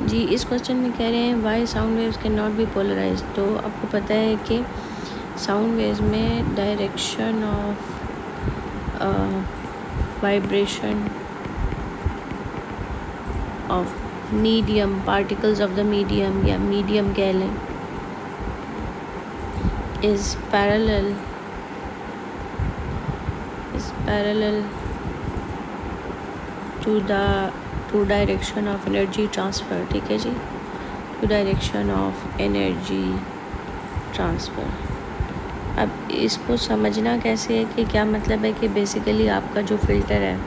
जी इस क्वेश्चन में कह रहे हैं why sound waves can not be polarise. तो आपको पता है कि साउंड वेव्स में direction of vibration of medium, particles of the medium या मीडियम कह लें, is parallel to direction of energy transfer. ठीक है जी, to direction of energy transfer. अब इसको समझना कैसे है कि क्या मतलब है कि बेसिकली आपका जो फ़िल्टर है,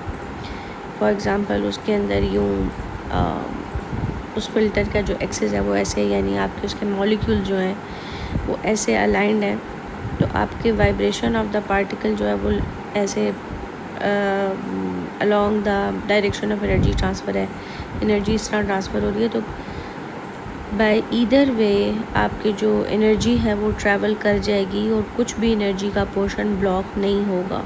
फॉर एग्ज़ाम्पल उसके अंदर यूँ उस फिल्टर का जो एक्सेस है वो ऐसे, यानी आपके उसके मॉलिक्यूल जो हैं वो ऐसे अलाइंड हैं, तो आपके वाइब्रेशन ऑफ द पार्टिकल जो है वो ऐसे along the direction of energy transfer है, एनर्जी इस तरह ट्रांसफ़र हो रही है। तो बाय ईदर वे आपकी जो एनर्जी है वो ट्रैवल कर जाएगी और कुछ भी एनर्जी का पोर्शन ब्लॉक नहीं होगा।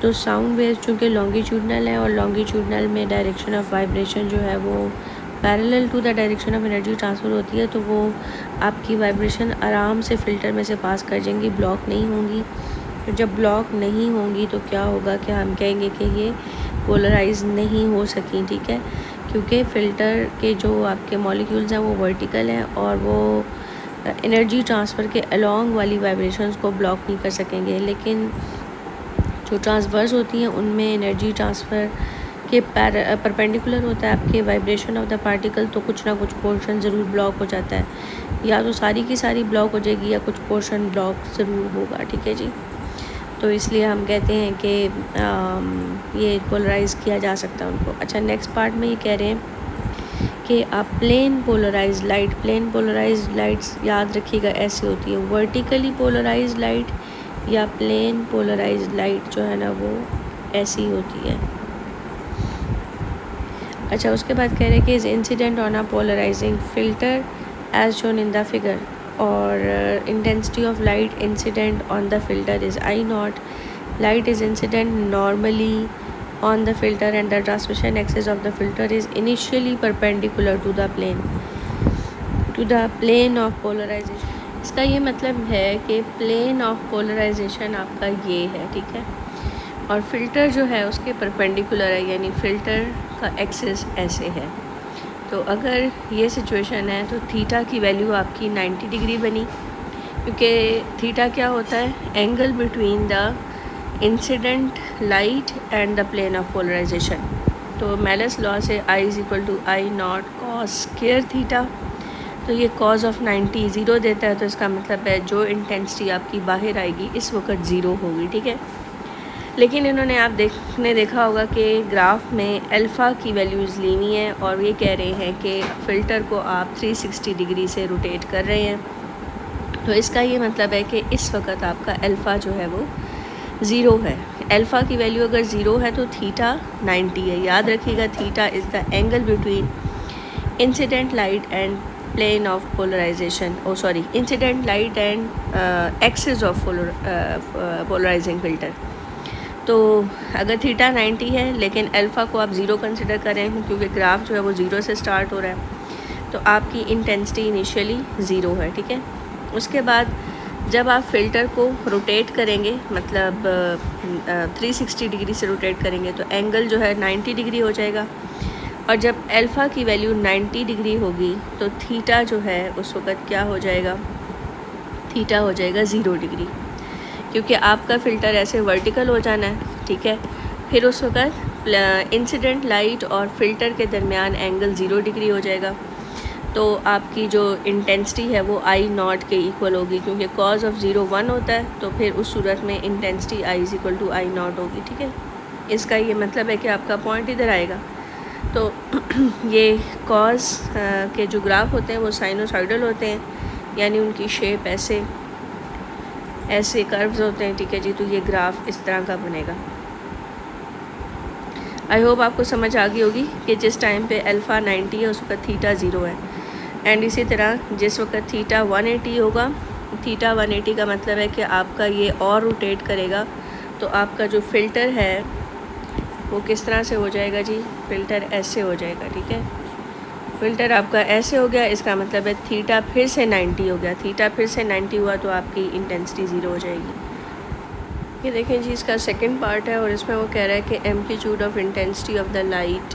तो साउंड वेव चूँकि लॉन्गिट्यूडनल है और लॉन्गिट्यूडनल में डायरेक्शन ऑफ वाइब्रेशन जो है वो parallel to the direction of energy transfer होती है, तो वो आपकी वाइब्रेशन आराम से फ़िल्टर में से पास कर जाएंगी, ब्लॉक नहीं होंगी। तो जब ब्लॉक नहीं होंगी तो क्या होगा कि हम कहेंगे कि ये पोलराइज नहीं हो सकी। ठीक है, क्योंकि फ़िल्टर के जो आपके मॉलिक्यूल्स हैं वो वर्टिकल हैं और वो एनर्जी ट्रांसफ़र के अलॉन्ग वाली वाइब्रेशंस को ब्लॉक नहीं कर सकेंगे। लेकिन जो ट्रांसवर्स होती हैं उनमें एनर्जी ट्रांसफ़र के परपेंडिकुलर होता है आपके वाइब्रेशन ऑफ द पार्टिकल, तो कुछ ना कुछ पोर्शन ज़रूर ब्लॉक हो जाता है, या तो सारी की सारी ब्लॉक हो जाएगी या कुछ पोर्शन ब्लॉक ज़रूर होगा। ठीक है जी, तो इसलिए हम कहते हैं कि ये पोलराइज़ किया जा सकता है उनको। अच्छा, नेक्स्ट पार्ट में ये कह रहे हैं कि आप प्लेन पोलराइज लाइट्स याद रखिएगा ऐसे होती है, वर्टिकली पोलराइज लाइट या प्लेन पोलराइज लाइट जो है ना वो ऐसी होती है। अच्छा, उसके बाद कह रहे हैं कि is incident on a polarising filter as shown in the figure, और intensity of light incident on the filter is I naught. Light is incident normally on the filter and the transmission axis of the filter is initially perpendicular to the plane of polarization। इसका ये मतलब है कि plane of polarisation आपका ये है, ठीक है, और फिल्टर जो है उसके परपेंडिकुलर है, यानी फ़िल्टर का एक्सिस ऐसे है। तो अगर ये सिचुएशन है तो थीटा की वैल्यू आपकी 90 डिग्री बनी, क्योंकि थीटा क्या होता है, angle between the incident light and the plane of polarization. तो मेलस लॉ से I is equal to I not cos square theta. तो ये कॉज ऑफ 90 ज़ीरो देता है, तो इसका मतलब है जो इंटेंसिटी आपकी बाहर आएगी इस वक्त ज़ीरो होगी। ठीक है, लेकिन इन्होंने आप देखा होगा कि ग्राफ में अल्फ़ा की वैल्यूज़ ली हुई हैं और ये कह रहे हैं कि फ़िल्टर को आप 360 डिग्री से रोटेट कर रहे हैं। तो इसका ये मतलब है कि इस वक्त आपका अल्फ़ा जो है वो ज़ीरो है। अल्फ़ा की वैल्यू अगर ज़ीरो है तो थीटा 90 है। याद रखिएगा, theta is the angle between incident light and plane of polarization, incident light and axis of polarizing filter. तो अगर थीटा 90 है लेकिन अल्फ़ा को आप ज़ीरो कंसिडर करें, क्योंकि ग्राफ जो है वो ज़ीरो से स्टार्ट हो रहा है, तो आपकी इंटेंसिटी इनिशियली ज़ीरो है। ठीक है, उसके बाद जब आप फ़िल्टर को रोटेट करेंगे, मतलब 360 डिग्री से रोटेट करेंगे, तो एंगल जो है 90 डिग्री हो जाएगा, और जब अल्फ़ा की वैल्यू 90 डिग्री होगी तो थीटा जो है उस वक्त क्या हो जाएगा, थीटा हो जाएगा 0 डिग्री, क्योंकि आपका फ़िल्टर ऐसे वर्टिकल हो जाना है। ठीक है, फिर उस वक्त इंसिडेंट लाइट और फिल्टर के दरमियान एंगल 0 डिग्री हो जाएगा, तो आपकी जो इंटेंसिटी है वो आई नॉट के इक्वल होगी, क्योंकि कॉज ऑफ 0 1 होता है, तो फिर उस सूरत में intensity I is equal to I nought होगी। ठीक है, इसका ये मतलब है कि आपका पॉइंट इधर आएगा। तो ये कॉज के जो ग्राफ होते हैं वो साइनोसॉइडल होते हैं, यानी उनकी शेप ऐसे कर्व्स होते हैं। ठीक है जी, तो ये ग्राफ इस तरह का बनेगा। आई होप आपको समझ आ गई होगी कि जिस टाइम पे अल्फ़ा 90 है उस वक्त थीटा 0 है, एंड इसी तरह जिस वक्त थीटा 180 होगा, थीटा 180 का मतलब है कि आपका ये और रोटेट करेगा, तो आपका जो फ़िल्टर है वो किस तरह से हो जाएगा जी, फ़िल्टर ऐसे हो जाएगा। ठीक है, फ़िल्टर आपका ऐसे हो गया, इसका मतलब है थीटा फिर से 90 हो गया। थीटा फिर से 90 हुआ तो आपकी इंटेंसिटी 0 हो जाएगी। ये देखें जी, इसका सेकंड पार्ट है और इसमें वो कह रहा है कि amplitude of intensity of the light,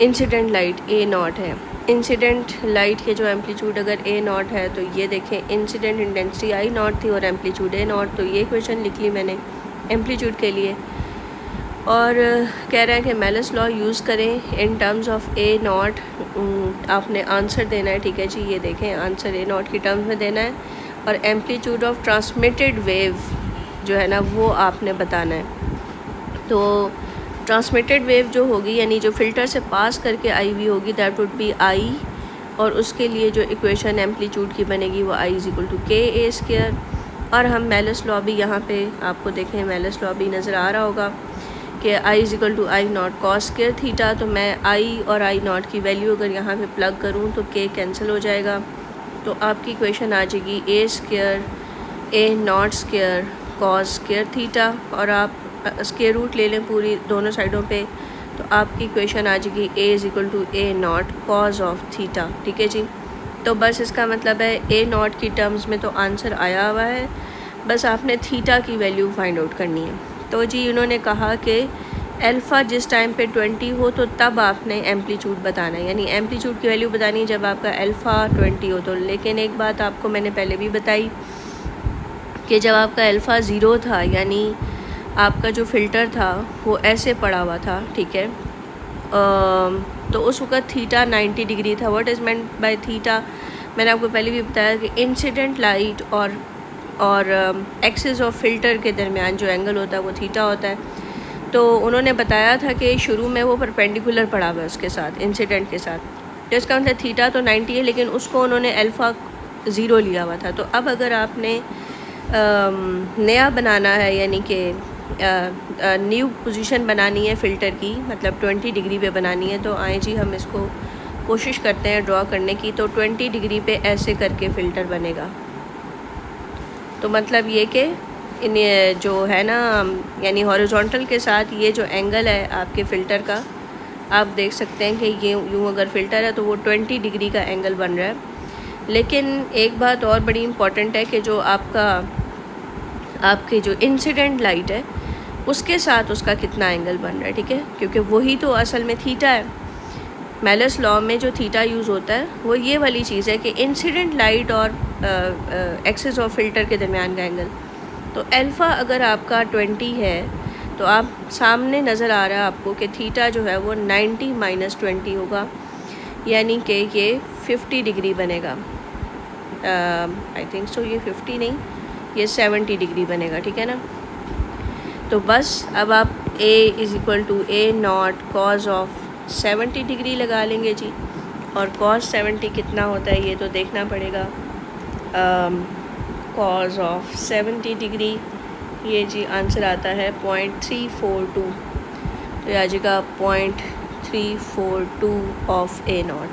incident light A not है। इंसिडेंट लाइट के जो एम्पलीट्यूड अगर ए नॉट है तो ये देखें इंसिडेंट इंटेंसिटी आई नॉट थी और एम्पलीट्यूड ए नॉट, तो ये क्वेश्चन लिख ली मैंने एम्पलीट्यूड के लिए। और कह रहे हैं कि मेलस लॉ यूज़ करें in terms of A not. आपने आंसर देना है, ठीक है जी। ये देखें आंसर ए नॉट की टर्म्स में देना है और एम्पलीट्यूड ऑफ ट्रांसमिटेड वेव जो है ना वो आपने बताना है। तो ट्रांसमिटेड वेव जो होगी यानी जो फ़िल्टर से पास करके आई हुई होगी दैट वुड बी आई, और उसके लिए जो इक्वेशन एम्पलीट्यूड की बनेगी वो आई इज़ इक्वल टू के ए स्क्वायर। और हम मेलस लॉ भी यहाँ पे आपको देखें, मेलस लॉ भी नज़र आ रहा होगा कि I is equal to I not cos square theta. तो मैं आई और आई नॉट की वैल्यू अगर यहाँ पे प्लग करूँ तो के कैंसिल हो जाएगा, तो आपकी इक्वेशन आ जाएगी A square A naught square cos square theta, और आप स्क्वायर रूट ले लें पूरी दोनों साइडों पे, तो आपकी इक्वेशन आ जाएगी A is equal to A nought cos of theta. ठीक है जी। तो बस इसका मतलब है ए नॉट की टर्म्स में तो आंसर आया हुआ है, बस आपने थीटा की वैल्यू फाइंड आउट करनी है। तो जी उन्होंने कहा कि अल्फ़ा जिस टाइम पे 20 हो तो तब आपने एम्पलीट्यूड बताना है, यानी एम्पलीट्यूड की वैल्यू बतानी है जब आपका अल्फ़ा 20 हो तो। लेकिन एक बात आपको मैंने पहले भी बताई कि जब आपका अल्फ़ा 0 था यानी आपका जो फ़िल्टर था वो ऐसे पड़ा हुआ था, ठीक है, तो उस वक़्त थीटा 90 डिग्री था। What is meant by theta, मैंने आपको पहले भी बताया कि इंसिडेंट लाइट और एक्सिस ऑफ फ़िल्टर के दरमियान जो एंगल होता है वो थीटा होता है। तो उन्होंने बताया था कि शुरू में वो परपेंडिकुलर पड़ा हुआ है उसके साथ, इंसिडेंट के साथ, तो इसका मतलब थीटा तो 90 है लेकिन उसको उन्होंने अल्फ़ा 0 लिया हुआ था। तो अब अगर आपने नया बनाना है यानी कि न्यू पोजीशन बनानी है फ़िल्टर की, मतलब 20 डिग्री पे बनानी है, तो आए जी हम इसको कोशिश करते हैं ड्रॉ करने की। तो 20 डिग्री पे ऐसे करके फ़िल्टर बनेगा। तो मतलब ये कि इन जो है ना यानी हॉरिजॉन्टल के साथ ये जो एंगल है आपके फ़िल्टर का, आप देख सकते हैं कि ये यूँ अगर फ़िल्टर है तो वो 20 डिग्री का एंगल बन रहा है। लेकिन एक बात और बड़ी इम्पॉर्टेंट है कि जो आपके जो इंसिडेंट लाइट है उसके साथ उसका कितना एंगल बन रहा है, ठीक है, क्योंकि वही तो असल में थीटा है। मेलस लॉ में जो थीटा यूज़ होता है वो ये वाली चीज़ है कि इंसिडेंट लाइट और एक्सिस ऑफ फ़िल्टर के दरमियान का एंगल। तो अल्फ़ा अगर आपका 20 है तो आप सामने नज़र आ रहा है आपको कि थीटा जो है वो 90 माइनस 20 होगा, यानी कि ये 50 डिग्री बनेगा। आई थिंक सो ये 50 नहीं, ये 70 डिग्री बनेगा, ठीक है ना। तो बस अब आप A is equal to A nought cos of 70 degree लगा लेंगे जी, और कॉस 70 कितना होता है ये तो देखना पड़ेगा। कॉज ऑफ 70 डिग्री ये जी आंसर आता है 0.342, तो ये आ जाएगा 0.342 ऑफ ए नॉट।